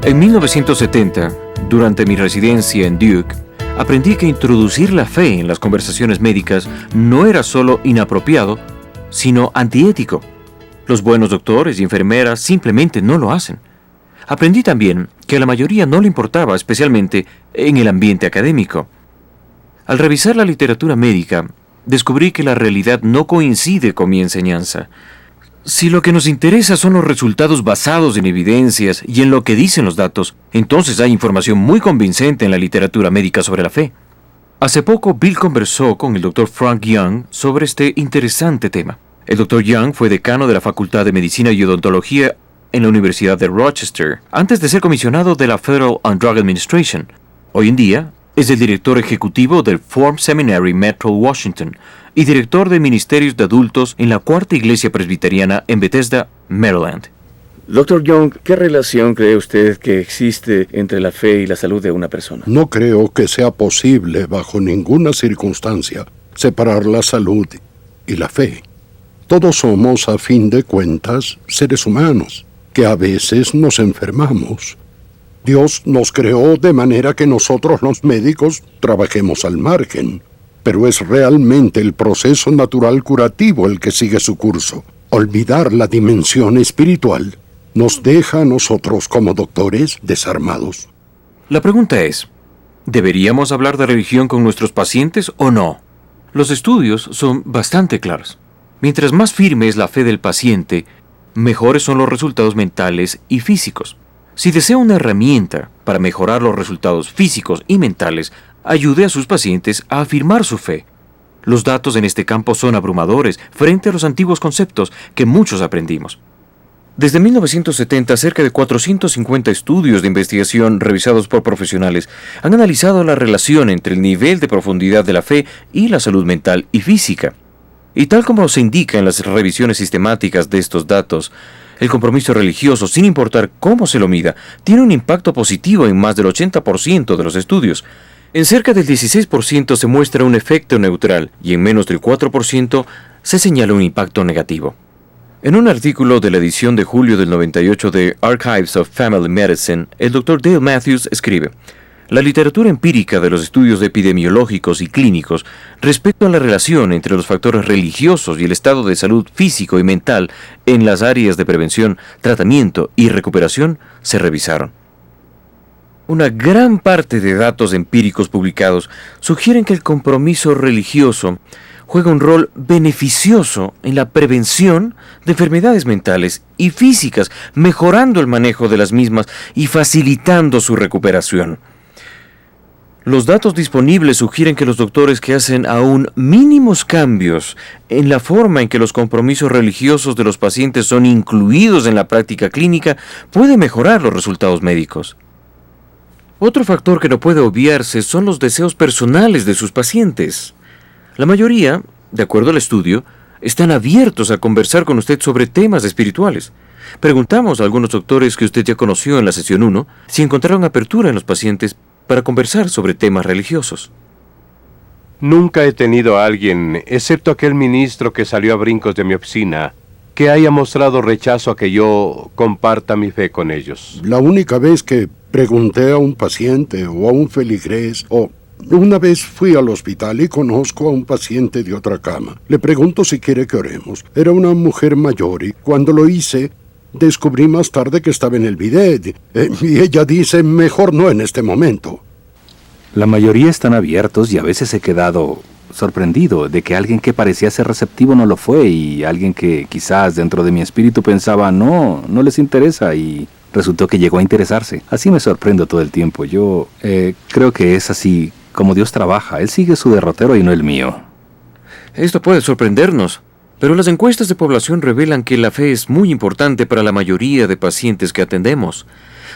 En 1970, durante mi residencia en Duke, aprendí que introducir la fe en las conversaciones médicas no era solo inapropiado, sino antiético. Los buenos doctores y enfermeras simplemente no lo hacen. Aprendí también que a la mayoría no le importaba, especialmente en el ambiente académico. Al revisar la literatura médica, descubrí que la realidad no coincide con mi enseñanza. Si lo que nos interesa son los resultados basados en evidencias y en lo que dicen los datos, entonces hay información muy convincente en la literatura médica sobre la fe. Hace poco, Bill conversó con el Dr. Frank Young sobre este interesante tema. El Dr. Young fue decano de la Facultad de Medicina y Odontología en la Universidad de Rochester, antes de ser comisionado de la Federal Drug Administration. Hoy en día, es el director ejecutivo del Forbes Seminary Metro Washington y director de ministerios de adultos en la Cuarta Iglesia Presbiteriana en Bethesda, Maryland. Dr. Young, ¿qué relación cree usted que existe entre la fe y la salud de una persona? No creo que sea posible, bajo ninguna circunstancia, separar la salud y la fe. Todos somos, a fin de cuentas, seres humanos, que a veces nos enfermamos. Dios nos creó de manera que nosotros los médicos trabajemos al margen, pero es realmente el proceso natural curativo el que sigue su curso. Olvidar la dimensión espiritual nos deja a nosotros como doctores desarmados. La pregunta es, ¿deberíamos hablar de religión con nuestros pacientes o no? Los estudios son bastante claros. Mientras más firme es la fe del paciente, mejores son los resultados mentales y físicos. Si desea una herramienta para mejorar los resultados físicos y mentales, ayude a sus pacientes a afirmar su fe. Los datos en este campo son abrumadores frente a los antiguos conceptos que muchos aprendimos. Desde 1970, cerca de 450 estudios de investigación revisados por profesionales han analizado la relación entre el nivel de profundidad de la fe y la salud mental y física. Y tal como se indica en las revisiones sistemáticas de estos datos, el compromiso religioso, sin importar cómo se lo mida, tiene un impacto positivo en más del 80% de los estudios. En cerca del 16% se muestra un efecto neutral y en menos del 4% se señala un impacto negativo. En un artículo de la edición de julio del 98 de Archives of Family Medicine, el Dr. Dale Matthews escribe: la literatura empírica de los estudios epidemiológicos y clínicos respecto a la relación entre los factores religiosos y el estado de salud físico y mental en las áreas de prevención, tratamiento y recuperación se revisaron. Una gran parte de datos empíricos publicados sugieren que el compromiso religioso juega un rol beneficioso en la prevención de enfermedades mentales y físicas, mejorando el manejo de las mismas y facilitando su recuperación. Los datos disponibles sugieren que los doctores que hacen aún mínimos cambios en la forma en que los compromisos religiosos de los pacientes son incluidos en la práctica clínica pueden mejorar los resultados médicos. Otro factor que no puede obviarse son los deseos personales de sus pacientes. La mayoría, de acuerdo al estudio, están abiertos a conversar con usted sobre temas espirituales. Preguntamos a algunos doctores que usted ya conoció en la sesión 1 si encontraron apertura en los pacientes para conversar sobre temas religiosos. Nunca he tenido a alguien, excepto aquel ministro que salió a brincos de mi oficina, que haya mostrado rechazo a que yo comparta mi fe con ellos. La única vez que pregunté a un paciente o a un feligrés una vez fui al hospital y conozco a un paciente de otra cama. Le pregunto si quiere que oremos. Era una mujer mayor y cuando lo hice, descubrí más tarde que estaba en el bidet. Y ella dice, mejor no en este momento. La mayoría están abiertos y a veces he quedado sorprendido de que alguien que parecía ser receptivo no lo fue y alguien que quizás dentro de mi espíritu pensaba, no les interesa y resultó que llegó a interesarse. Así me sorprendo todo el tiempo. Yo creo que es así como Dios trabaja. Él sigue su derrotero y no el mío. Esto puede sorprendernos, pero las encuestas de población revelan que la fe es muy importante para la mayoría de pacientes que atendemos.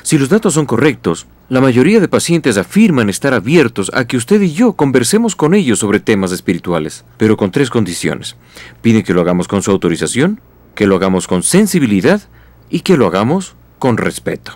Si los datos son correctos, la mayoría de pacientes afirman estar abiertos a que usted y yo conversemos con ellos sobre temas espirituales, pero con 3 condiciones. Piden que lo hagamos con su autorización, que lo hagamos con sensibilidad y que lo hagamos con respeto.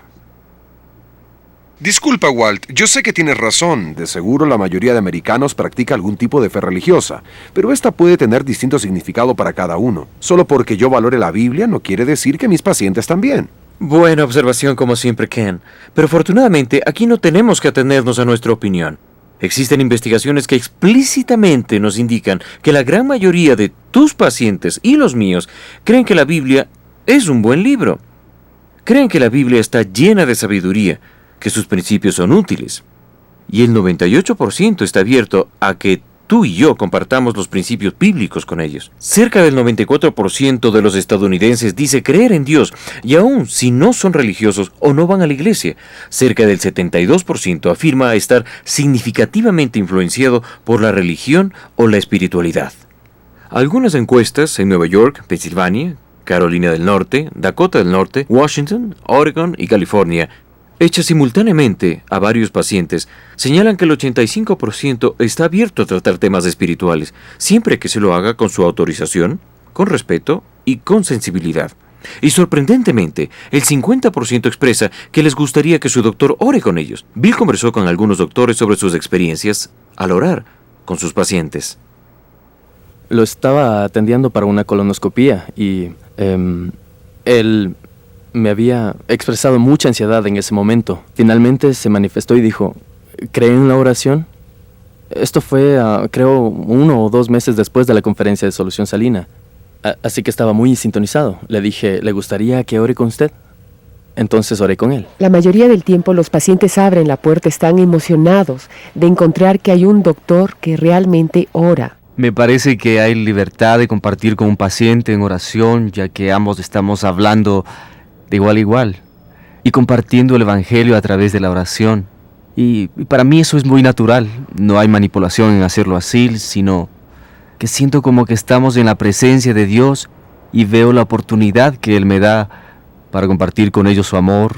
Disculpa, Walt, yo sé que tienes razón. De seguro la mayoría de americanos practica algún tipo de fe religiosa, pero esta puede tener distinto significado para cada uno. Solo porque yo valore la Biblia no quiere decir que mis pacientes también. Buena observación como siempre, Ken. Pero afortunadamente aquí no tenemos que atenernos a nuestra opinión. Existen investigaciones que explícitamente nos indican que la gran mayoría de tus pacientes y los míos creen que la Biblia es un buen libro. Creen que la Biblia está llena de sabiduría, que sus principios son útiles. Y el 98% está abierto a que tú y yo compartamos los principios bíblicos con ellos. Cerca del 94% de los estadounidenses dice creer en Dios, y aun si no son religiosos o no van a la iglesia, cerca del 72% afirma estar significativamente influenciado por la religión o la espiritualidad. Algunas encuestas en Nueva York, Pensilvania, Carolina del Norte, Dakota del Norte, Washington, Oregon y California, hechas simultáneamente a varios pacientes, señalan que el 85% está abierto a tratar temas espirituales, siempre que se lo haga con su autorización, con respeto y con sensibilidad. Y sorprendentemente, el 50% expresa que les gustaría que su doctor ore con ellos. Bill conversó con algunos doctores sobre sus experiencias al orar con sus pacientes. Lo estaba atendiendo para una colonoscopía y él me había expresado mucha ansiedad en ese momento. Finalmente se manifestó y dijo, ¿cree en la oración? Esto fue, creo, 1 o 2 meses después de la conferencia de Solución Salina. Así que estaba muy sintonizado. Le dije, ¿le gustaría que ore con usted? Entonces oré con él. La mayoría del tiempo los pacientes abren la puerta, están emocionados de encontrar que hay un doctor que realmente ora. Me parece que hay libertad de compartir con un paciente en oración, ya que ambos estamos hablando de igual a igual y compartiendo el Evangelio a través de la oración. Y para mí eso es muy natural. No hay manipulación en hacerlo así, sino que siento como que estamos en la presencia de Dios y veo la oportunidad que Él me da para compartir con ellos su amor,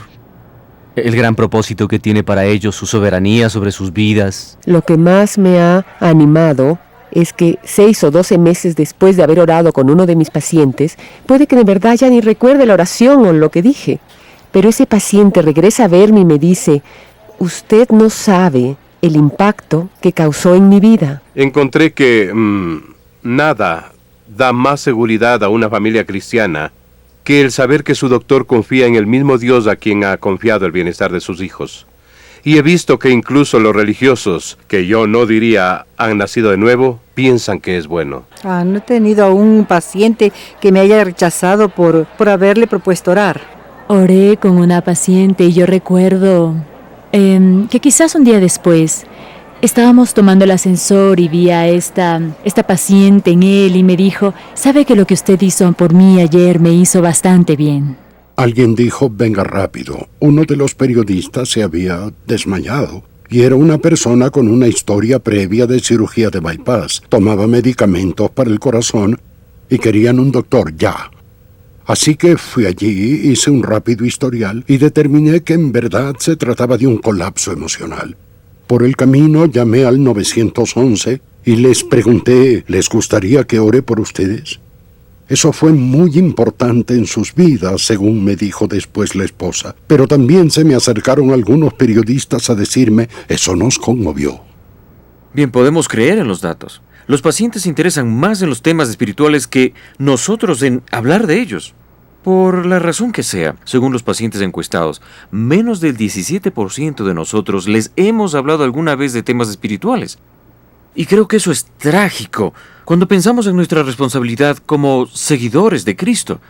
el gran propósito que tiene para ellos, su soberanía sobre sus vidas. Lo que más me ha animado es que 6 o 12 meses después de haber orado con uno de mis pacientes, puede que de verdad ya ni recuerde la oración o lo que dije, pero ese paciente regresa a verme y me dice, usted no sabe el impacto que causó en mi vida. Encontré que nada da más seguridad a una familia cristiana que el saber que su doctor confía en el mismo Dios a quien ha confiado el bienestar de sus hijos. Y he visto que incluso los religiosos, que yo no diría han nacido de nuevo, piensan que es bueno. No he tenido a un paciente que me haya rechazado por haberle propuesto orar. Oré con una paciente y yo recuerdo que quizás un día después estábamos tomando el ascensor y vi a esta paciente en él y me dijo, ¿sabe que lo que usted hizo por mí ayer me hizo bastante bien? Alguien dijo, venga rápido. Uno de los periodistas se había desmayado y era una persona con una historia previa de cirugía de bypass. Tomaba medicamentos para el corazón y querían un doctor ya. Así que fui allí, hice un rápido historial y determiné que en verdad se trataba de un colapso emocional. Por el camino llamé al 911 y les pregunté, ¿les gustaría que ore por ustedes? Eso fue muy importante en sus vidas, según me dijo después la esposa. Pero también se me acercaron algunos periodistas a decirme, eso nos conmovió. Bien, podemos creer en los datos. Los pacientes se interesan más en los temas espirituales que nosotros en hablar de ellos. Por la razón que sea, según los pacientes encuestados, menos del 17% de nosotros les hemos hablado alguna vez de temas espirituales. Y creo que eso es trágico cuando pensamos en nuestra responsabilidad como seguidores de Cristo.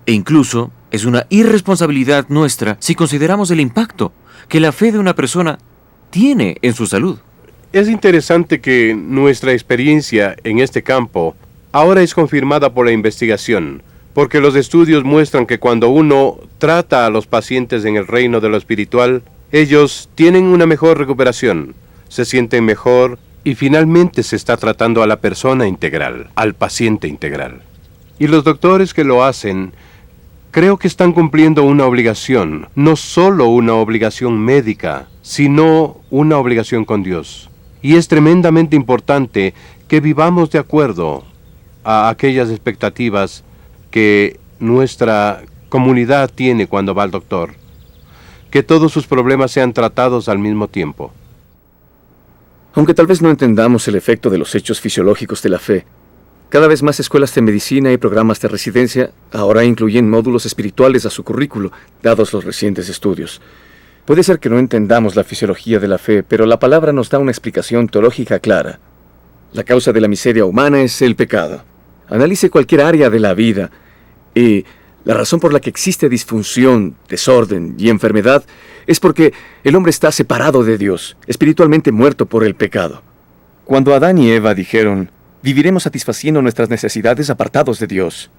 E incluso es una irresponsabilidad nuestra si consideramos el impacto que la fe de una persona tiene en su salud. Es interesante que nuestra experiencia en este campo ahora es confirmada por la investigación, porque los estudios muestran que cuando uno trata a los pacientes en el reino de lo espiritual, ellos tienen una mejor recuperación, se sienten mejor y finalmente se está tratando a la persona integral, al paciente integral. Y los doctores que lo hacen, creo que están cumpliendo una obligación, no solo una obligación médica, sino una obligación con Dios. Y es tremendamente importante que vivamos de acuerdo a aquellas expectativas que nuestra comunidad tiene cuando va al doctor. Que todos sus problemas sean tratados al mismo tiempo. Aunque tal vez no entendamos el efecto de los hechos fisiológicos de la fe, Cada vez más escuelas de medicina y programas de residencia ahora incluyen módulos espirituales a su currículo, dados los recientes estudios. Puede ser que no entendamos la fisiología de la fe, pero la palabra nos da una explicación teológica clara. La causa de la miseria humana es el pecado. Analice cualquier área de la vida y la razón por la que existe disfunción, desorden y enfermedad es porque el hombre está separado de Dios, espiritualmente muerto por el pecado. Cuando Adán y Eva dijeron, viviremos satisfaciendo nuestras necesidades apartados de Dios.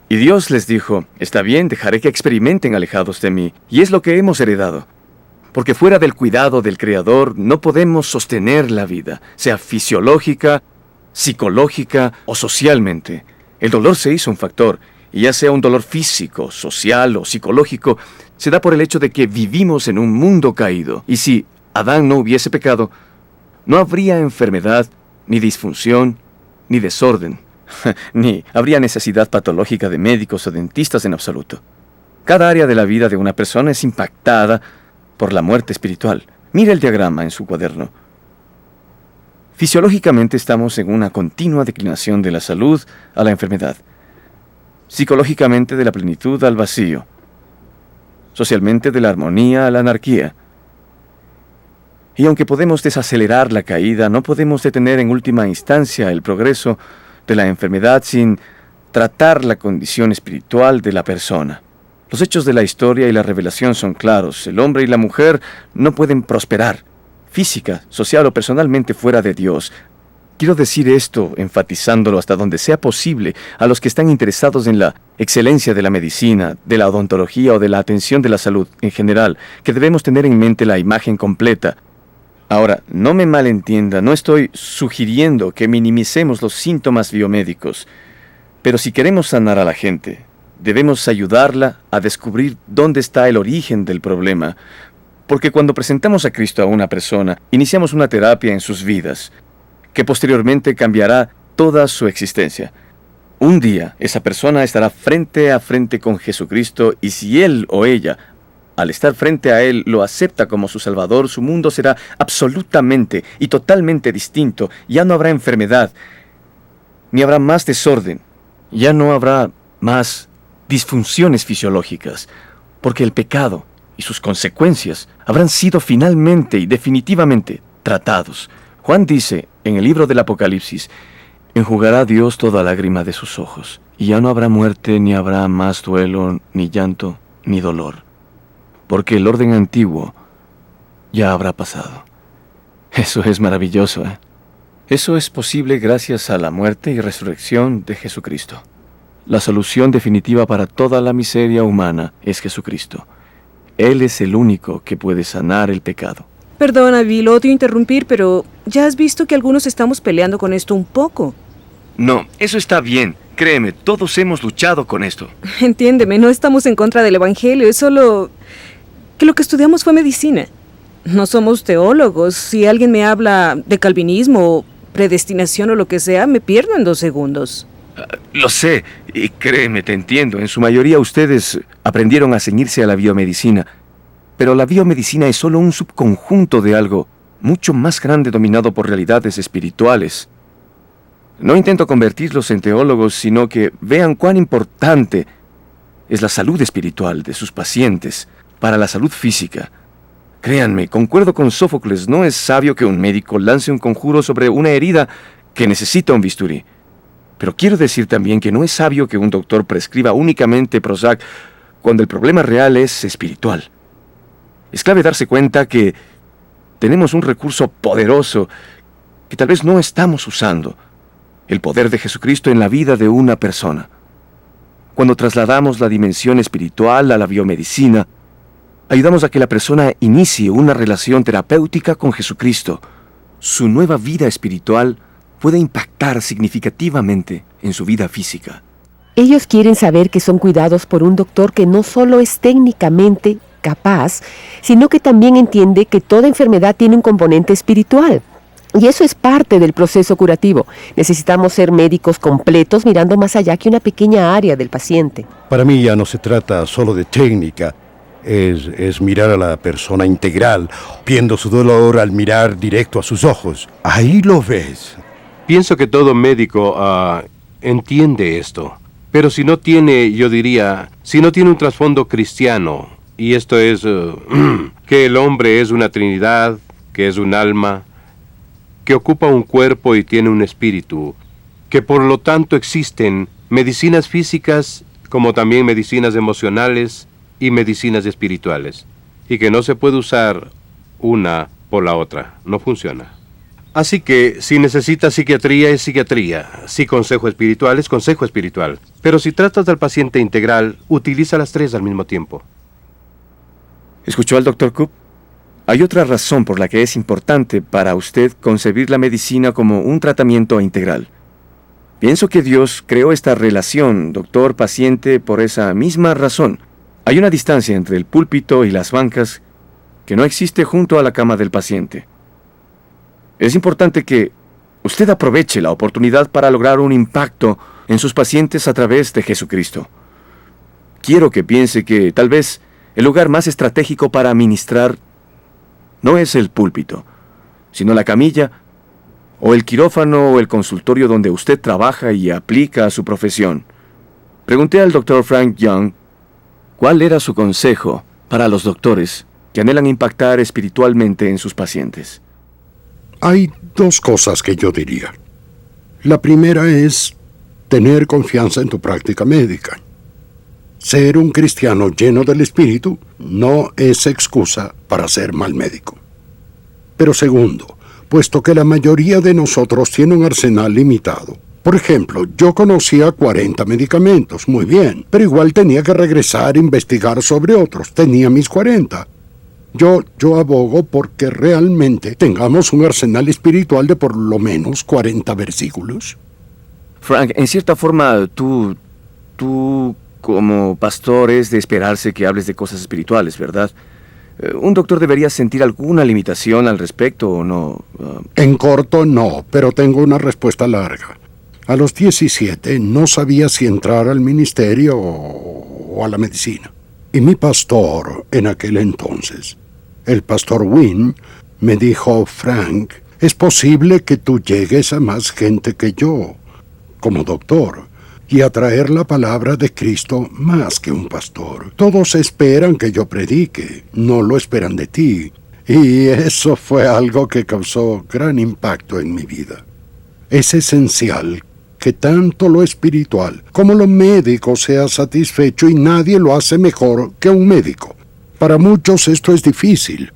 Y Dios les dijo, está bien, dejaré que experimenten alejados de mí. Y es lo que hemos heredado. Porque fuera del cuidado del Creador no podemos sostener la vida, sea fisiológica, psicológica o socialmente. El dolor se hizo un factor, y ya sea un dolor físico, social o psicológico, se da por el hecho de que vivimos en un mundo caído. Y si Adán no hubiese pecado, no habría enfermedad, ni disfunción, ni desorden, ni habría necesidad patológica de médicos o dentistas en absoluto. Cada área de la vida de una persona es impactada por la muerte espiritual. Mira el diagrama en su cuaderno. Fisiológicamente estamos en una continua declinación de la salud a la enfermedad. Psicológicamente de la plenitud al vacío. Socialmente de la armonía a la anarquía. Y aunque podemos desacelerar la caída, no podemos detener en última instancia el progreso de la enfermedad sin tratar la condición espiritual de la persona. Los hechos de la historia y la revelación son claros. El hombre y la mujer no pueden prosperar, física, social o personalmente fuera de Dios. Quiero decir esto, enfatizándolo hasta donde sea posible a los que están interesados en la excelencia de la medicina, de la odontología o de la atención de la salud en general, que debemos tener en mente la imagen completa. Ahora, no me malentienda, no estoy sugiriendo que minimicemos los síntomas biomédicos, pero si queremos sanar a la gente, debemos ayudarla a descubrir dónde está el origen del problema, porque cuando presentamos a Cristo a una persona, iniciamos una terapia en sus vidas, que posteriormente cambiará toda su existencia. Un día, esa persona estará frente a frente con Jesucristo, y si él o ella, al estar frente a Él, lo acepta como su Salvador, su mundo será absolutamente y totalmente distinto. Ya no habrá enfermedad, ni habrá más desorden, ya no habrá más disfunciones fisiológicas, porque el pecado y sus consecuencias habrán sido finalmente y definitivamente tratados. Juan dice en el libro del Apocalipsis, enjugará Dios toda lágrima de sus ojos, y ya no habrá muerte, ni habrá más duelo, ni llanto, ni dolor. Porque el orden antiguo ya habrá pasado. Eso es maravilloso, ¿eh? Eso es posible gracias a la muerte y resurrección de Jesucristo. La solución definitiva para toda la miseria humana es Jesucristo. Él es el único que puede sanar el pecado. Perdona, Bill, odio interrumpir, pero ya has visto que algunos estamos peleando con esto un poco. No, eso está bien. Créeme, todos hemos luchado con esto. Entiéndeme, no estamos en contra del Evangelio, es solo que lo que estudiamos fue medicina. No somos teólogos. Si alguien me habla de calvinismo, predestinación o lo que sea, me pierdo en 2 segundos. Lo sé, y créeme, te entiendo. En su mayoría ustedes aprendieron a ceñirse a la biomedicina. Pero la biomedicina es solo un subconjunto de algo mucho más grande dominado por realidades espirituales. No intento convertirlos en teólogos, sino que vean cuán importante es la salud espiritual de sus pacientes para la salud física. Créanme, concuerdo con Sófocles, no es sabio que un médico lance un conjuro sobre una herida que necesita un bisturí. Pero quiero decir también que no es sabio que un doctor prescriba únicamente Prozac cuando el problema real es espiritual. Es clave darse cuenta que tenemos un recurso poderoso que tal vez no estamos usando. El poder de Jesucristo en la vida de una persona. Cuando trasladamos la dimensión espiritual a la biomedicina, ayudamos a que la persona inicie una relación terapéutica con Jesucristo. Su nueva vida espiritual puede impactar significativamente en su vida física. Ellos quieren saber que son cuidados por un doctor que no solo es técnicamente capaz, sino que también entiende que toda enfermedad tiene un componente espiritual. Y eso es parte del proceso curativo. Necesitamos ser médicos completos mirando más allá que una pequeña área del paciente. Para mí ya no se trata solo de técnica, es mirar a la persona integral, viendo su dolor al mirar directo a sus ojos. Ahí lo ves. Pienso que todo médico entiende esto. Pero si no tiene, yo diría, si no tiene un trasfondo cristiano, y esto es que el hombre es una trinidad, que es un alma, que ocupa un cuerpo y tiene un espíritu, que por lo tanto existen medicinas físicas como también medicinas emocionales y medicinas espirituales, y que no se puede usar una por la otra, no funciona. Así que si necesitas psiquiatría es psiquiatría, si consejo espiritual es consejo espiritual, pero si tratas al paciente integral, utiliza las tres al mismo tiempo. ¿Escuchó al Dr. Coop? Hay otra razón por la que es importante para usted concebir la medicina como un tratamiento integral. Pienso que Dios creó esta relación doctor-paciente por esa misma razón. Hay una distancia entre el púlpito y las bancas que no existe junto a la cama del paciente. Es importante que usted aproveche la oportunidad para lograr un impacto en sus pacientes a través de Jesucristo. Quiero que piense que tal vez el lugar más estratégico para ministrar no es el púlpito, sino la camilla, o el quirófano o el consultorio donde usted trabaja y aplica su profesión. Pregunté al Dr. Frank Young cuál era su consejo para los doctores que anhelan impactar espiritualmente en sus pacientes. Hay dos cosas que yo diría. La primera es tener confianza en tu práctica médica. Ser un cristiano lleno del Espíritu no es excusa para ser mal médico. Pero segundo, puesto que la mayoría de nosotros tiene un arsenal limitado. Por ejemplo, yo conocía 40 medicamentos, muy bien, pero igual tenía que regresar a investigar sobre otros. Tenía mis 40. Yo abogo porque realmente tengamos un arsenal espiritual de por lo menos 40 versículos. Frank, en cierta forma, tú como pastor es de esperarse que hables de cosas espirituales, ¿verdad? ¿Un doctor debería sentir alguna limitación al respecto o no? En corto, no, pero tengo una respuesta larga. A los 17 no sabía si entrar al ministerio o a la medicina. Y mi pastor en aquel entonces, el pastor Wynne, me dijo: Frank, es posible que tú llegues a más gente que yo, como doctor, y a traer la palabra de Cristo más que un pastor. Todos esperan que yo predique, no lo esperan de ti. Y eso fue algo que causó gran impacto en mi vida. Es esencial que tanto lo espiritual como lo médico sea satisfecho, y nadie lo hace mejor que un médico. Para muchos esto es difícil.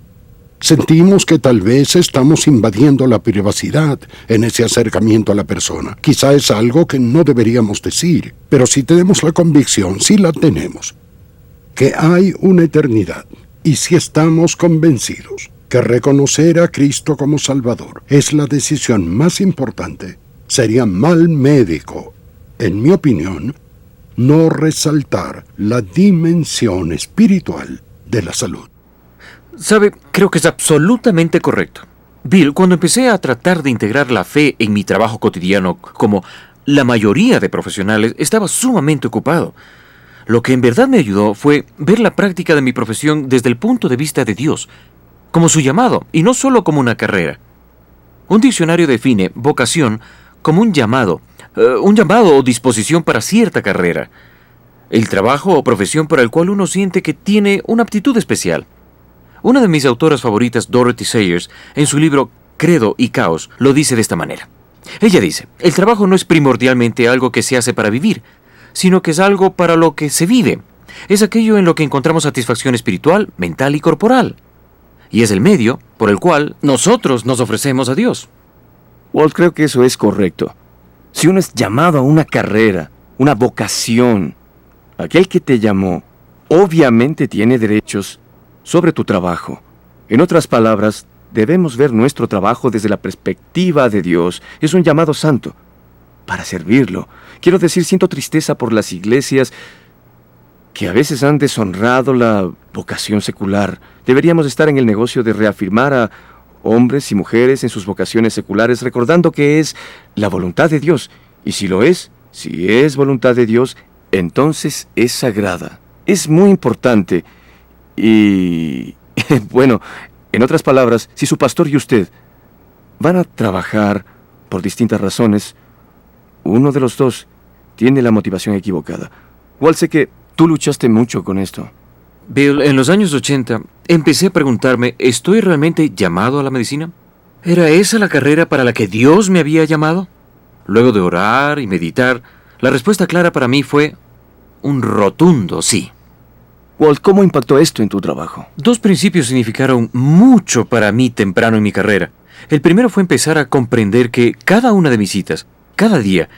Sentimos que tal vez estamos invadiendo la privacidad en ese acercamiento a la persona. Quizá es algo que no deberíamos decir, pero si tenemos la convicción, si la tenemos, que hay una eternidad, y si estamos convencidos que reconocer a Cristo como Salvador es la decisión más importante, sería mal médico, en mi opinión, no resaltar la dimensión espiritual de la salud. Sabe, creo que es absolutamente correcto. Bill, cuando empecé a tratar de integrar la fe en mi trabajo cotidiano, como la mayoría de profesionales, estaba sumamente ocupado. Lo que en verdad me ayudó fue ver la práctica de mi profesión desde el punto de vista de Dios, como su llamado, y no solo como una carrera. Un diccionario define vocación como un llamado o disposición para cierta carrera. El trabajo o profesión para el cual uno siente que tiene una aptitud especial. Una de mis autoras favoritas, Dorothy Sayers, en su libro Credo y Caos, lo dice de esta manera. Ella dice: el trabajo no es primordialmente algo que se hace para vivir, sino que es algo para lo que se vive. Es aquello en lo que encontramos satisfacción espiritual, mental y corporal. Y es el medio por el cual nosotros nos ofrecemos a Dios. Walt, creo que eso es correcto. Si uno es llamado a una carrera, una vocación, aquel que te llamó obviamente tiene derechos sobre tu trabajo. En otras palabras, debemos ver nuestro trabajo desde la perspectiva de Dios. Es un llamado santo para servirlo. Quiero decir, siento tristeza por las iglesias que a veces han deshonrado la vocación secular. Deberíamos estar en el negocio de reafirmar a hombres y mujeres en sus vocaciones seculares, recordando que es la voluntad de Dios. Y si lo es, si es voluntad de Dios, entonces es sagrada. Es muy importante. Y, bueno, en otras palabras, si su pastor y usted van a trabajar por distintas razones, uno de los dos tiene la motivación equivocada. Walt, sé que tú luchaste mucho con esto. Bill, en los años 80 empecé a preguntarme, ¿estoy realmente llamado a la medicina? ¿Era esa la carrera para la que Dios me había llamado? Luego de orar y meditar, la respuesta clara para mí fue un rotundo sí. Walt, ¿cómo impactó esto en tu trabajo? 2 principios significaron mucho para mí temprano en mi carrera. El primero fue empezar a comprender que cada una de mis citas, cada día,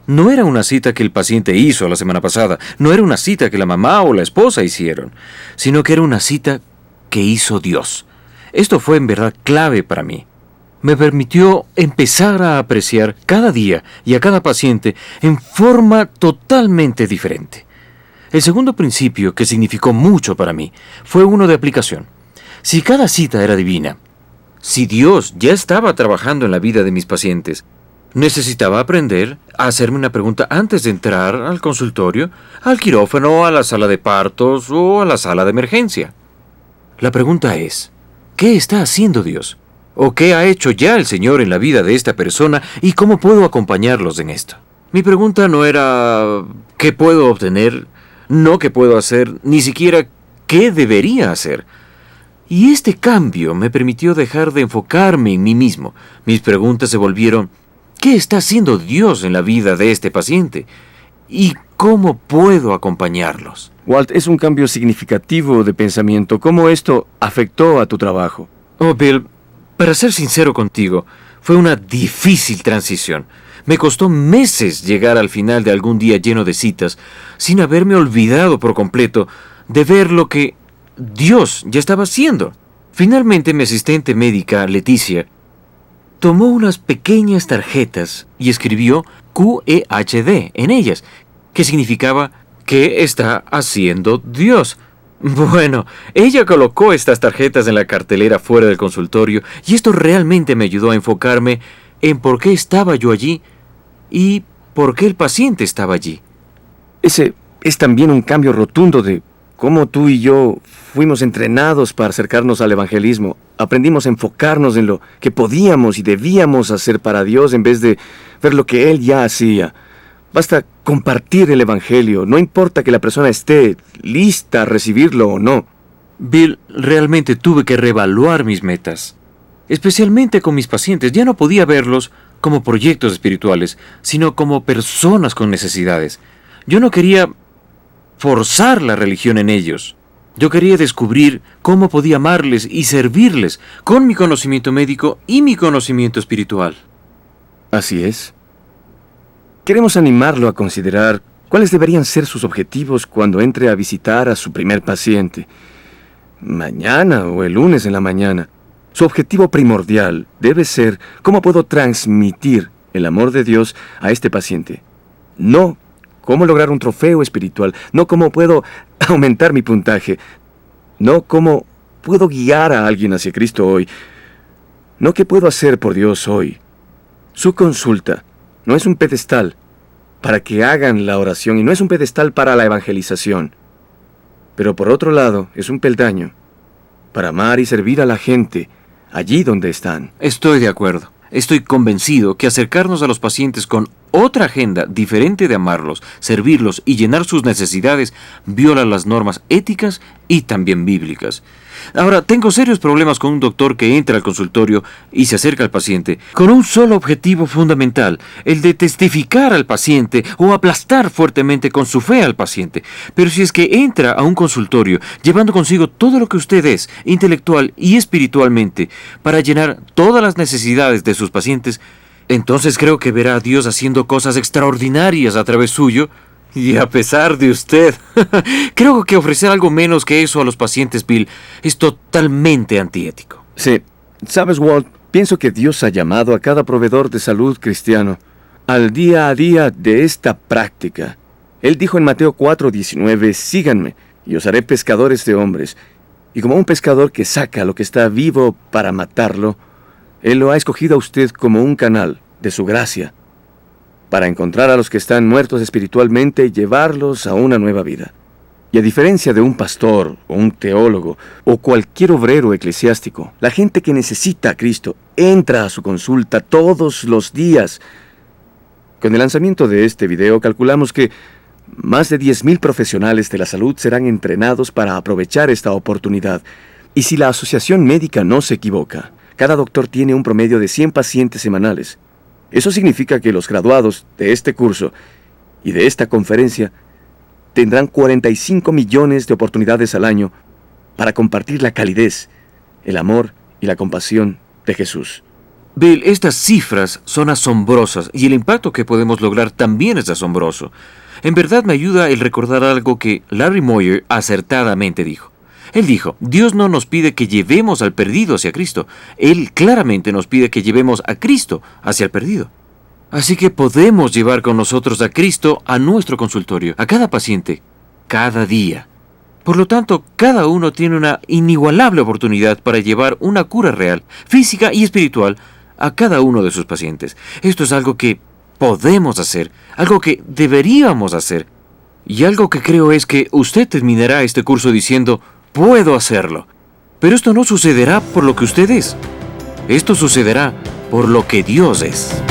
no era una cita que el paciente hizo la semana pasada, no era una cita que la mamá o la esposa hicieron, sino que era una cita que hizo Dios. Esto fue en verdad clave para mí. Me permitió empezar a apreciar cada día y a cada paciente en forma totalmente diferente. El segundo principio, que significó mucho para mí, fue uno de aplicación. Si cada cita era divina, si Dios ya estaba trabajando en la vida de mis pacientes, necesitaba aprender a hacerme una pregunta antes de entrar al consultorio, al quirófano, a la sala de partos o a la sala de emergencia. La pregunta es, ¿qué está haciendo Dios? ¿O qué ha hecho ya el Señor en la vida de esta persona y cómo puedo acompañarlos en esto? Mi pregunta no era ¿qué puedo obtener? No qué puedo hacer, ni siquiera qué debería hacer. Y este cambio me permitió dejar de enfocarme en mí mismo. Mis preguntas se volvieron ¿qué está haciendo Dios en la vida de este paciente? ¿Y cómo puedo acompañarlos? Walt, es un cambio significativo de pensamiento. ¿Cómo esto afectó a tu trabajo? Oh, Bill, para ser sincero contigo, fue una difícil transición. Me costó meses llegar al final de algún día lleno de citas, sin haberme olvidado por completo de ver lo que Dios ya estaba haciendo. Finalmente, mi asistente médica, Leticia, tomó unas pequeñas tarjetas y escribió QEHD en ellas, que significaba ¿qué está haciendo Dios? Bueno, ella colocó estas tarjetas en la cartelera fuera del consultorio y esto realmente me ayudó a enfocarme en por qué estaba yo allí y por qué el paciente estaba allí. Ese es también un cambio rotundo de cómo tú y yo fuimos entrenados para acercarnos al evangelismo. Aprendimos a enfocarnos en lo que podíamos y debíamos hacer para Dios en vez de ver lo que Él ya hacía. Basta compartir el evangelio, no importa que la persona esté lista a recibirlo o no. Bill, realmente tuve que reevaluar mis metas. Especialmente con mis pacientes, ya no podía verlos como proyectos espirituales, sino como personas con necesidades. Yo no quería forzar la religión en ellos. Yo quería descubrir cómo podía amarles y servirles con mi conocimiento médico y mi conocimiento espiritual. Así es. Queremos animarlo a considerar cuáles deberían ser sus objetivos cuando entre a visitar a su primer paciente. Mañana o el lunes en la mañana. Su objetivo primordial debe ser cómo puedo transmitir el amor de Dios a este paciente. No cómo lograr un trofeo espiritual, no cómo puedo aumentar mi puntaje, no cómo puedo guiar a alguien hacia Cristo hoy, no qué puedo hacer por Dios hoy. Su consulta no es un pedestal para que hagan la oración y no es un pedestal para la evangelización. Pero por otro lado, es un peldaño para amar y servir a la gente allí donde están. Estoy de acuerdo. Estoy convencido que acercarnos a los pacientes con otra agenda diferente de amarlos, servirlos y llenar sus necesidades viola las normas éticas y también bíblicas. Ahora, tengo serios problemas con un doctor que entra al consultorio y se acerca al paciente con un solo objetivo fundamental, el de testificar al paciente o aplastar fuertemente con su fe al paciente. Pero si es que entra a un consultorio llevando consigo todo lo que usted es, intelectual y espiritualmente, para llenar todas las necesidades de sus pacientes, entonces creo que verá a Dios haciendo cosas extraordinarias a través suyo y a pesar de usted. Creo que ofrecer algo menos que eso a los pacientes, Bill, es totalmente antiético. Sí, sabes, Walt, pienso que Dios ha llamado a cada proveedor de salud cristiano al día a día de esta práctica. Él dijo en Mateo 4:19, síganme y os haré pescadores de hombres. Y como un pescador que saca lo que está vivo para matarlo, Él lo ha escogido a usted como un canal de su gracia para encontrar a los que están muertos espiritualmente y llevarlos a una nueva vida. Y a diferencia de un pastor o un teólogo o cualquier obrero eclesiástico, la gente que necesita a Cristo entra a su consulta todos los días Con el lanzamiento de este video calculamos que más de 10.000 profesionales de la salud serán entrenados para aprovechar esta oportunidad. Y si la asociación médica no se equivoca, cada doctor tiene un promedio de 100 pacientes semanales. Eso significa que los graduados de este curso y de esta conferencia tendrán 45 millones de oportunidades al año para compartir la calidez, el amor y la compasión de Jesús. Bill, estas cifras son asombrosas y el impacto que podemos lograr también es asombroso. En verdad me ayuda el recordar algo que Larry Moyer acertadamente dijo. Él dijo, Dios no nos pide que llevemos al perdido hacia Cristo. Él claramente nos pide que llevemos a Cristo hacia el perdido. Así que podemos llevar con nosotros a Cristo a nuestro consultorio, a cada paciente, cada día. Por lo tanto, cada uno tiene una inigualable oportunidad para llevar una cura real, física y espiritual a cada uno de sus pacientes. Esto es algo que podemos hacer, algo que deberíamos hacer. Y algo que creo es que usted terminará este curso diciendo, puedo hacerlo. Pero esto no sucederá por lo que usted es. Esto sucederá por lo que Dios es.